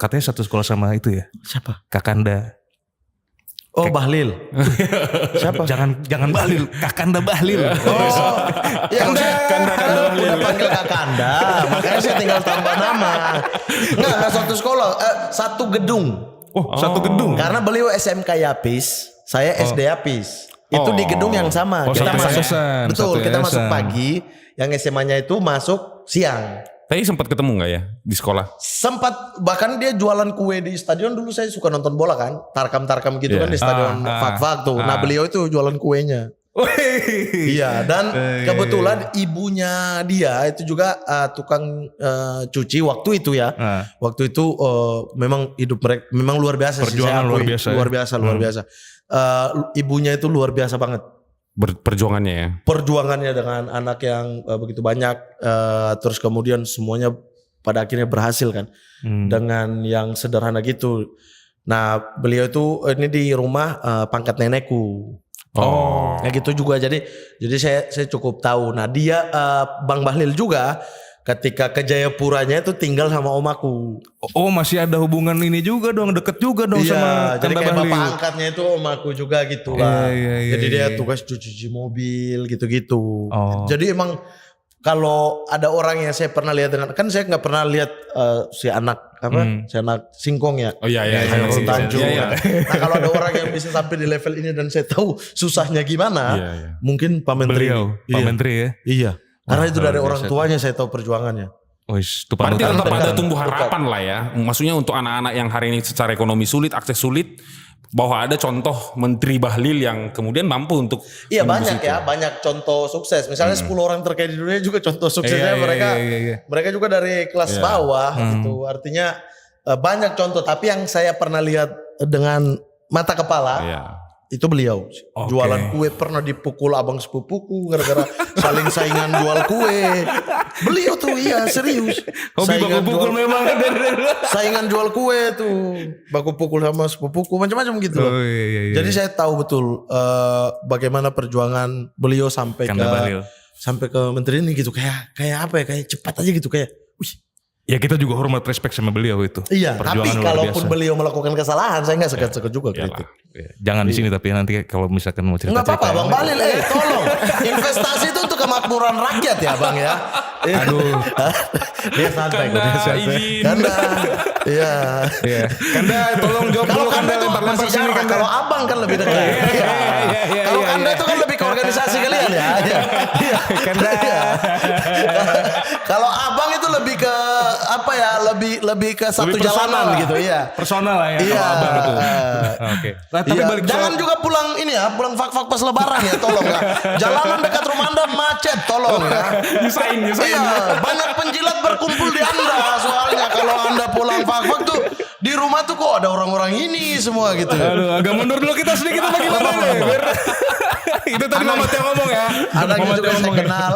katanya satu sekolah sama itu ya. Siapa? Kakanda. Oh, Bahlil. Siapa? Jangan Bahlil, Kakanda Bahlil. Oh, ya udah panggil Kakanda. Makanya saya tinggal tambah nama. Enggak satu sekolah, satu gedung. Oh, satu gedung. Karena beliau SMK Yapis, saya SD Yapis. Itu di gedung yang sama. Oh, Kita satu masuk, yayasan, betul, satu kita yayasan. masuk pagi, yang SMA-nya itu masuk siang. Tapi sempat ketemu nggak ya di sekolah? Sempat, bahkan dia jualan kue di stadion. Dulu saya suka nonton bola kan, tarkam-tarkam gitu kan di stadion Fak-Fak tuh. Nah beliau itu jualan kuenya. Iya, dan kebetulan ibunya dia itu juga tukang cuci waktu itu ya. Waktu itu memang hidup mereka memang luar biasa. Perjuangan luar biasa. Luar biasa. Ibunya itu luar biasa banget. Perjuangannya ya. Perjuangannya dengan anak yang begitu banyak, terus kemudian semuanya pada akhirnya berhasil kan, dengan yang sederhana gitu. Nah beliau itu ini di rumah pangkat nenekku. Oh, Ya gitu juga. Jadi saya cukup tahu. Nah dia Bang Bahlil juga ketika ke Jayapuranya itu tinggal sama omaku. Oh, masih ada hubungan ini juga dong, deket juga dong sama Jadi Kanda kayak Bahlil. bapak angkatnya itu omaku juga gitu lah. Jadi dia tugas cuci mobil gitu-gitu. Jadi emang kalau ada orang yang saya pernah lihat dengan, kan saya nggak pernah lihat si anak si anak singkong ya. Oh iya. Hairul Tanjung. Iya. Nah kalau ada orang yang bisa sampai di level ini dan saya tahu susahnya gimana, mungkin Pak Menteri. Beliau, Pak Menteri ya. Iya. Karena itu dari orang tuanya saya tahu perjuangannya. Oh, itu Berarti panutan. tetap ada tumbuh harapan lah ya. Maksudnya untuk anak-anak yang hari ini secara ekonomi sulit, akses sulit, bahwa ada contoh Menteri Bahlil yang kemudian mampu untuk Iya menembus banyak itu. ya, banyak contoh sukses. Misalnya 10 orang terkaya di dunia juga contoh suksesnya mereka juga dari kelas bawah gitu. Artinya banyak contoh, tapi yang saya pernah lihat dengan mata kepala itu beliau jualan kue pernah dipukul abang sepupuku gara-gara saling saingan jual kue. Beliau tuh serius. Hobi baku pukul memang. Saingan jual kue tuh, baku pukul sama sepupuku macam-macam gitu loh. Iya. Jadi saya tahu betul bagaimana perjuangan beliau sampai Kanda Bahlil. ke menteri ini gitu, kayak apa ya, kayak cepat aja gitu kayak. Wih. Ya kita juga hormat, respect sama beliau itu. Iya, tapi Perjuangan luar kalaupun biasa. beliau melakukan kesalahan, saya nggak segan-segan juga kritik. Jangan di sini tapi nanti kalau misalkan mau cerita. Enggak apa-apa Bang Bahlil, tolong. Investasi itu untuk kemakmuran rakyat ya Bang ya. Aduh. Dia santai kok, dia santai. Kanda. Iya. Kanda tolong jawab Kalau dulu, Kanda itu lempar masih sini jarang. Kanda. Kalau Abang kan lebih dekat. Kalau Kanda itu kan lebih ke organisasi kalian ya. Iya. Kanda. Kalau Abang itu lebih ke apa ya? Lebih ke satu Lebih personal jalanan lah. gitu ya. Personal lah ya Iya. kalau abang itu. Oke. Nah, tapi Iya. balik Jangan soal- juga pulang ini ya, pulang fak-fak pas lebaran ya, tolong ya. Jalanan dekat rumah Anda macet, tolong ya. Nyusahin. Iya, banyak penjilat berkumpul di Anda. Soalnya kalau Anda pulang fak-fak tuh di rumah tuh kok ada orang-orang ini semua gitu. Aduh, agak mundur dulu kita sedikit apa gimana nih? Biar itu tadi Mama Tio ngomong ya. Anaknya Mama juga Tio saya ngomong ya. kenal,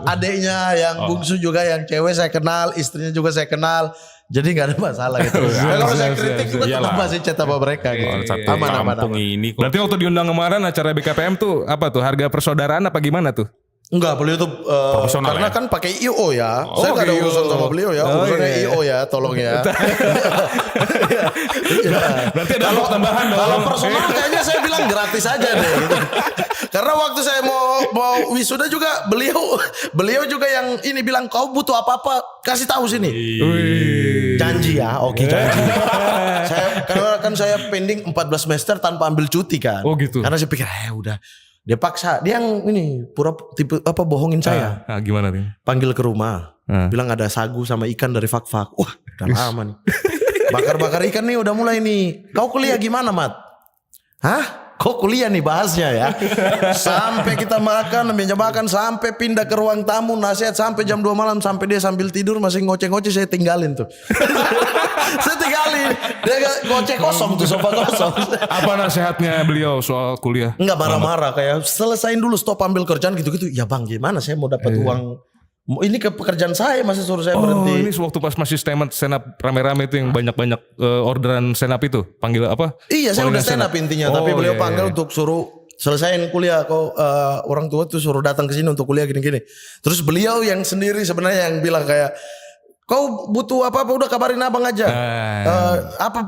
adiknya yang bungsu juga yang cewek saya kenal, istrinya juga saya kenal. Jadi nggak ada masalah gitu. Nah, kalau saya kritik juga tetap masih chat sama mereka gitu. Satu kampung ini kok. Berarti waktu diundang kemarin acara BKPM tuh apa tuh? Harga persaudaraan apa gimana tuh? Enggak, beliau tuh Profesional karena ya? kan pakai IO ya. Saya nggak ada IO. urusan sama beliau ya. Urusannya IO ya, tolong ya. Berarti ada ongkos tambahan dong. Kalau personal kayaknya saya bilang gratis aja deh gitu. Karena waktu saya mau wisuda juga beliau juga yang ini bilang kau butuh apa-apa kasih tahu sini. Janji ya, oke janji. Karena kan saya pending 14 semester tanpa ambil cuti kan. Oh, gitu. Karena saya pikir udah. Dia paksa, dia yang ini tipe apa bohongin saya. Nah, gimana nih? Panggil ke rumah, bilang ada sagu sama ikan dari fak-fak. Wah, udah lama nih. Bakar-bakar ikan nih udah mulai nih. Kau kuliah gimana, Mat? Hah? Kok kuliah nih bahasnya ya? Sampai kita makan, meja makan, sampai pindah ke ruang tamu, nasihat sampai jam 2 malam, sampai dia sambil tidur masih ngoceh-ngoceh, saya tinggalin tuh. Saya tinggalin. Dia ngoceh kosong tuh, sofa kosong. Apa nasihatnya beliau soal kuliah? Enggak marah-marah kayak selesain dulu, stop ambil kerjaan gitu-gitu. Ya Bang, gimana saya mau dapat uang? Ini ke pekerjaan saya masih suruh saya berhenti. Oh, ini waktu pas masih stand up rame-rame itu yang banyak-banyak orderan stand up itu. Panggil apa? Iya, saya udah stand up intinya, tapi beliau iya, panggil untuk suruh selesain kuliah. Kok orang tua tuh suruh datang ke sini untuk kuliah gini-gini. Terus beliau yang sendiri sebenarnya yang bilang kayak Kau butuh apa-apa udah kabarin abang aja.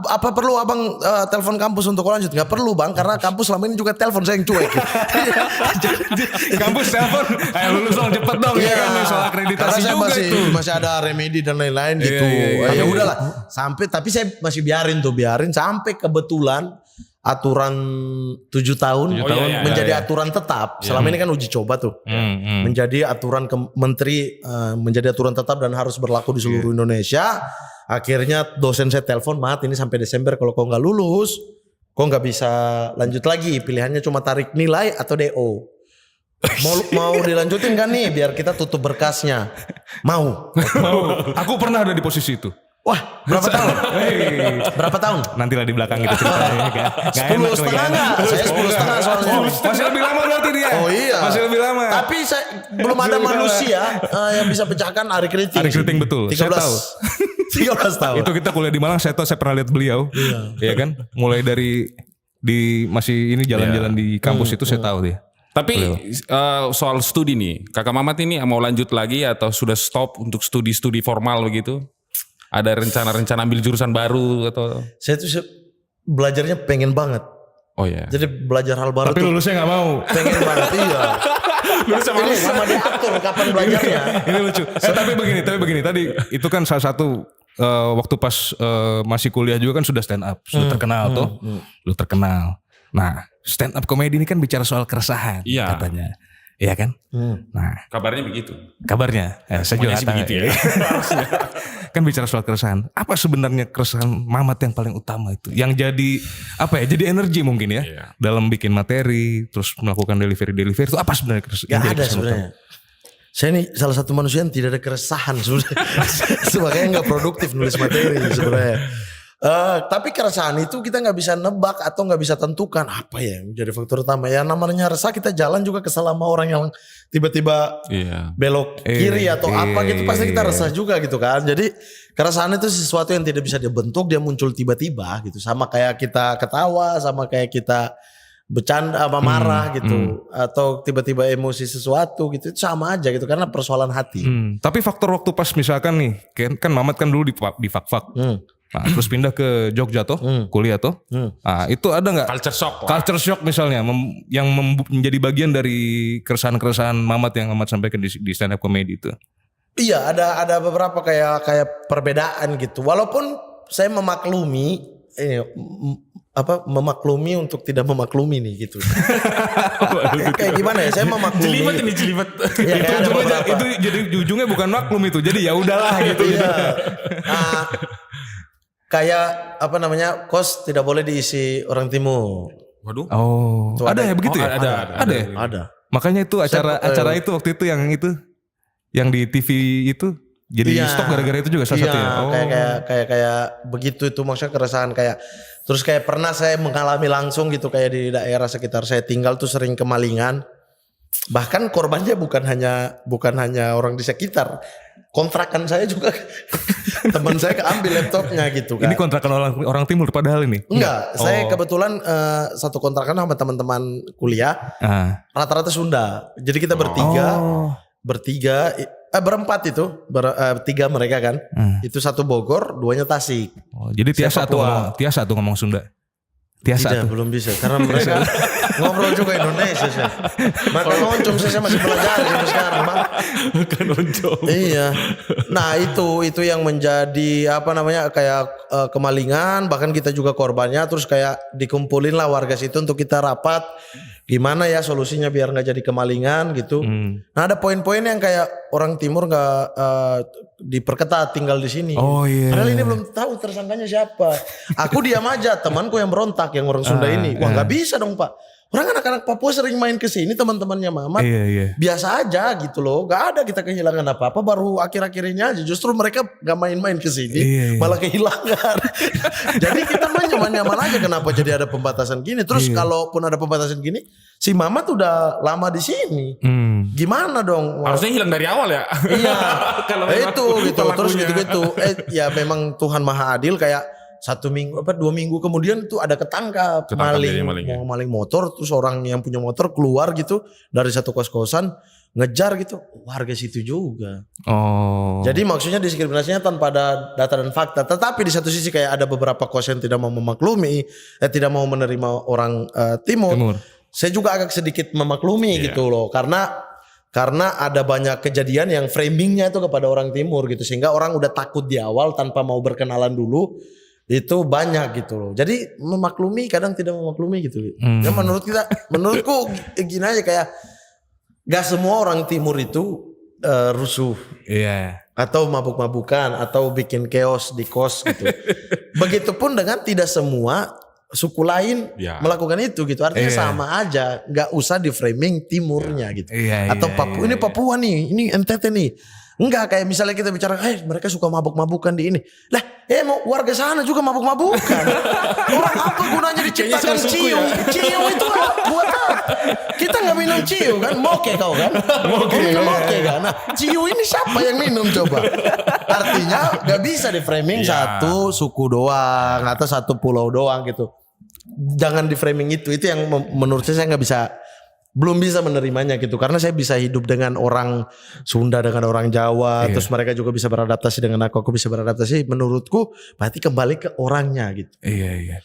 Apa perlu abang telepon kampus untuk lanjut? Nggak perlu bang, karena kampus selama ini juga telepon saya yang cuek. Kampus telepon, ayo lulus dong cepet dong ya kan soal akreditasi karena saya juga itu. masih ada remedi dan lain-lain gitu. Ya udahlah, sampai tapi saya masih biarin sampai kebetulan aturan 7 tahun menjadi aturan tetap. Selama ini kan uji coba tuh. Menjadi aturan menteri menjadi aturan tetap dan harus berlaku di seluruh Indonesia. Akhirnya dosen saya telepon, "Mat, ini sampai Desember kalau kau nggak lulus, kau nggak bisa lanjut lagi. Pilihannya cuma tarik nilai atau DO." Mau dilanjutin kan nih biar kita tutup berkasnya. Mau. Aku pernah ada di posisi itu. Wah, berapa tahun? Berapa tahun? Nantilah di belakang kita ceritanya. 10,5 enggak? Saya 10,5 soalnya. Masih lebih lama berarti dia. Oh iya. Masih lebih lama. Tapi belum ada manusia yang bisa pecahkan Ari Kriting. Ari Kriting betul. Saya tahu. 13 tahun. Itu kita kuliah di Malang, saya tahu, saya pernah lihat beliau. Iya kan? Mulai dari masih ini jalan-jalan di kampus itu saya tahu dia. Tapi soal studi nih, Kakak Mamat ini mau lanjut lagi atau sudah stop untuk studi-studi formal begitu? Ada rencana-rencana ambil jurusan baru atau? Saya tuh belajarnya pengen banget. Oh iya. Jadi belajar hal baru. Tapi lulusnya nggak mau. Pengen banget, iya. Ini sama diatur kapan belajarnya. Ini lucu. Tapi begini. Tadi itu kan salah satu waktu pas masih kuliah juga kan sudah stand up, sudah terkenal tuh, lu terkenal. Nah, stand up komedi ini kan bicara soal keresahan katanya. Iya kan? Nah, kabarnya begitu. Kabarnya, saya juga sih begitu ya. Kan bicara soal keresahan. Apa sebenarnya keresahan Mamat yang paling utama itu? Yang jadi apa ya? Jadi energi mungkin ya dalam bikin materi, terus melakukan delivery itu apa sebenarnya keresahan? Gak ada sebenarnya. Saya ini salah satu manusia yang tidak ada keresahan sebenarnya. Makanya nggak produktif nulis materi sebenarnya. Tapi keresahan itu kita nggak bisa nebak atau nggak bisa tentukan apa ya yang menjadi faktor utama. Ya namanya resah, kita jalan juga kesel sama orang yang tiba-tiba belok kiri atau apa gitu, pasti kita resah juga gitu kan. Jadi keresahan itu sesuatu yang tidak bisa dibentuk, dia muncul tiba-tiba gitu. Sama kayak kita ketawa, sama kayak kita bercanda apa marah gitu, atau tiba-tiba emosi sesuatu gitu, itu sama aja gitu karena persoalan hati. Tapi faktor waktu pas misalkan nih, kan Mamat kan dulu di Fak-Fak. Nah, terus pindah ke Jogja tuh, kuliah tuh. Nah, itu ada nggak culture shock misalnya yang menjadi bagian dari keresahan-keresahan Mamat yang Mamat sampaikan di stand up comedy itu? Iya, ada beberapa kayak perbedaan gitu. Walaupun saya memaklumi memaklumi untuk tidak memaklumi nih gitu. Kayak gimana ya? Saya memaklumi. Jelimet. Ya, itu jadi ujungnya bukan maklum itu. Jadi ya udahlah gitu. Iya. Nah, kayak apa namanya, kos tidak boleh diisi orang timur. Waduh. Oh, ada ya begitu ya? Ada. Makanya itu acara itu waktu itu yang di TV itu jadi stop gara-gara itu juga salah satu ya. Oh. Kayak begitu itu, maksudnya keresahan kayak terus kayak pernah saya mengalami langsung gitu kayak di daerah sekitar saya tinggal tuh sering kemalingan. Bahkan korbannya bukan hanya orang di sekitar. Kontrakan saya juga teman saya keambil laptopnya gitu kan. Ini kontrakan orang timur padahal ini? Enggak, saya kebetulan satu kontrakan sama teman-teman kuliah. Rata-rata Sunda. Jadi kita berempat itu, tiga mereka kan. Itu satu Bogor, duanya Tasik. Oh, jadi Tiasa tuh ngomong Sunda. Tidak, belum bisa karena mereka ngobrol juga Indonesia sih. Makan oncom saya masih belajar sampai sekarang, Bang. Makan oncom. Iya. Nah, itu yang menjadi kayak kemalingan, bahkan kita juga korbannya, terus kayak dikumpulin lah warga situ untuk kita rapat. Gimana ya solusinya biar nggak jadi kemalingan gitu. Nah, ada poin-poin yang kayak orang timur nggak diperketat tinggal di sini. Oh iya. Padahal ini belum tahu tersangkanya siapa. Aku diam aja, temanku yang berontak yang orang Sunda ini. Wah, nggak bisa dong Pak. Orang anak-anak Papua sering main ke sini, teman-temannya Mamat. Iya. Biasa aja gitu loh. Gak ada kita kehilangan apa-apa, baru akhir-akhir ini aja. Justru mereka gak main-main ke sini, malah kehilangan. Jadi kita nyaman-nyaman aja, kenapa jadi ada pembatasan gini. Terus kalaupun ada pembatasan gini, si Mamat udah lama di sini. Gimana dong? Harusnya hilang dari awal ya. Iya. Itu gitu. Terus gitu-gitu. Ya memang Tuhan Maha Adil, kayak 2 minggu kemudian tuh ada ketangkap maling motor, terus orang yang punya motor keluar gitu dari satu kos-kosan ngejar gitu, warga situ juga. Oh. Jadi maksudnya diskriminasinya tanpa ada data dan fakta. Tetapi di satu sisi kayak ada beberapa kos yang tidak mau memaklumi, tidak mau menerima orang timur. Saya juga agak sedikit memaklumi gitu loh, karena ada banyak kejadian yang framingnya itu kepada orang timur gitu, sehingga orang udah takut di awal tanpa mau berkenalan dulu. Itu banyak gitu loh. Jadi memaklumi kadang tidak memaklumi gitu. Ya menurutku gini aja, kayak gak semua orang timur itu rusuh. Iya. Atau mabuk-mabukan atau bikin chaos di kos gitu. Begitupun dengan tidak semua suku lain melakukan itu gitu. Artinya sama aja, gak usah di framing timurnya gitu. Atau Papua, ini Papua nih, ini NTT nih. Enggak, kayak misalnya kita bicara, mereka suka mabuk-mabukan di ini. Lah, mau warga sana juga mabuk-mabukan. Orang apa gunanya diciptakan ciu? Ciu itu buat apa? Kita nggak minum ciu kan? Moke kau kan? Moke kan? Nah, ciu ini siapa yang minum coba? Artinya nggak bisa di framing satu suku doang atau satu pulau doang gitu. Jangan di framing itu yang menurut saya nggak bisa. Belum bisa menerimanya gitu, karena saya bisa hidup dengan orang Sunda, dengan orang Jawa, terus mereka juga bisa beradaptasi dengan aku bisa beradaptasi. Menurutku berarti kembali ke orangnya gitu. Iya.